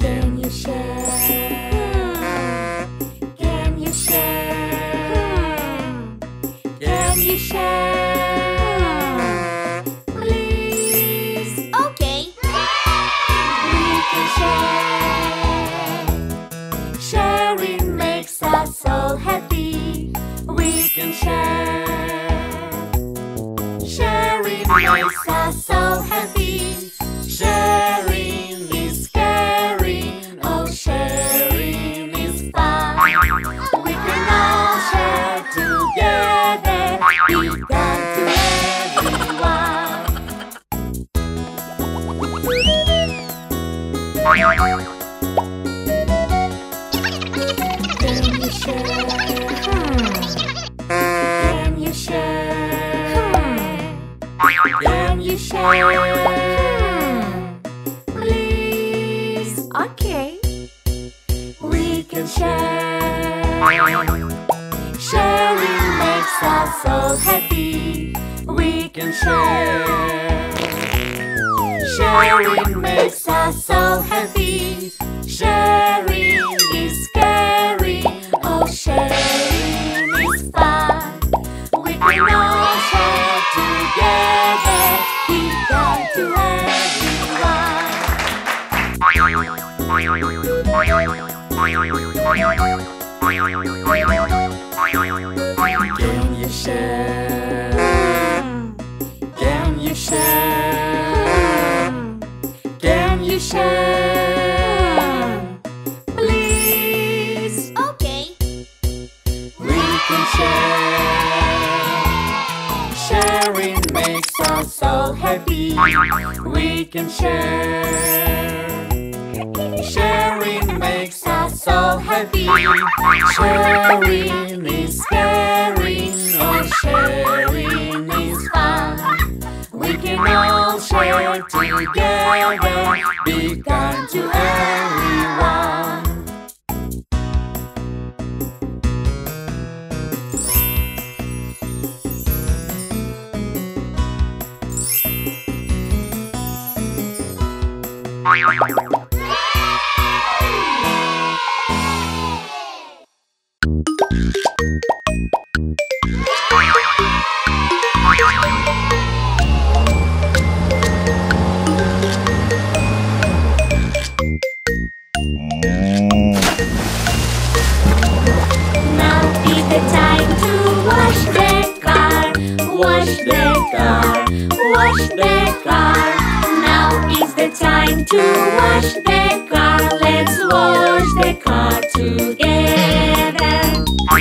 Can you share? Can you share? Can you share? Please. Okay. We can share. Sharing makes us so happy. We can share. Sharing makes us so happy. Sharing is caring. Oh, sharing is fun. We can all share together. Be kind to everyone. Can you share? Can you share? Can you share? Please. Okay. We can share. Sharing makes us so happy. We can share. Sharing makes us so happy. Sharing is caring. Oh, sharing is fun. We can all share together. Be kind to everyone. Can you share? Can you share? Can you share? Please. Okay. We can share. Sharing makes us so happy. We can share. Sharing makes us so happy. Sharing is caring. Oh, sharing is fun. We can all share together. Be kind to everyone. Now is the time to wash the car. Wash the car. Wash the car. Now is the time to wash the car. Let's wash the car together.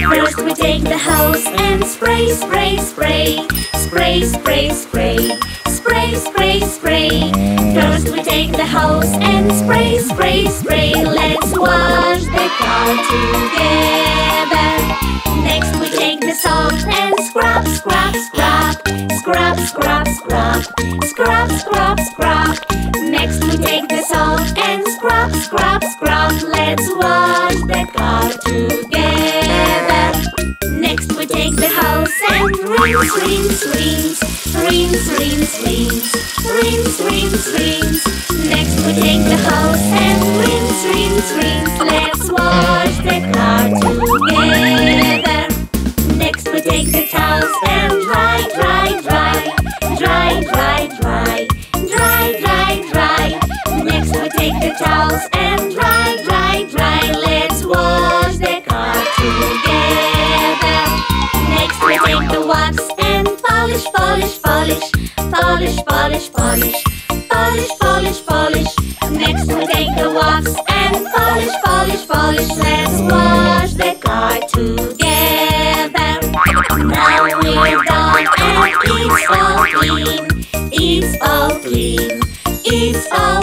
First we take the hose and spray, spray, spray. Spray, spray, spray. Spray, spray, spray. First we take the hose and spray, spray, spray. Let's wash the car together. Next we take the soap and scrub, scrub, scrub. Scrub, scrub, scrub. Scrub, scrub, scrub. Next we take the soap and scrub, scrub, scrub. Let's wash the car together. Next we take the hose and rinse, rinse, rinse. Rinse, rinse, rinse. Rinse, rinse, rinse. Next we take the hose and rinse, rinse, rinse. Let's wash the car together. Next we take the towels and dry, dry, dry. Dry, dry, dry. Dry, dry, dry. Next we take the towels and dry, dry, dry. Let's wash the car together. Next we take the wax and polish, polish, polish. Polish, polish, polish. Polish, polish, polish. Next we take the wax and polish, polish, polish. Let's wash the car together. Now we're done and it's all clean. It's all clean. It's all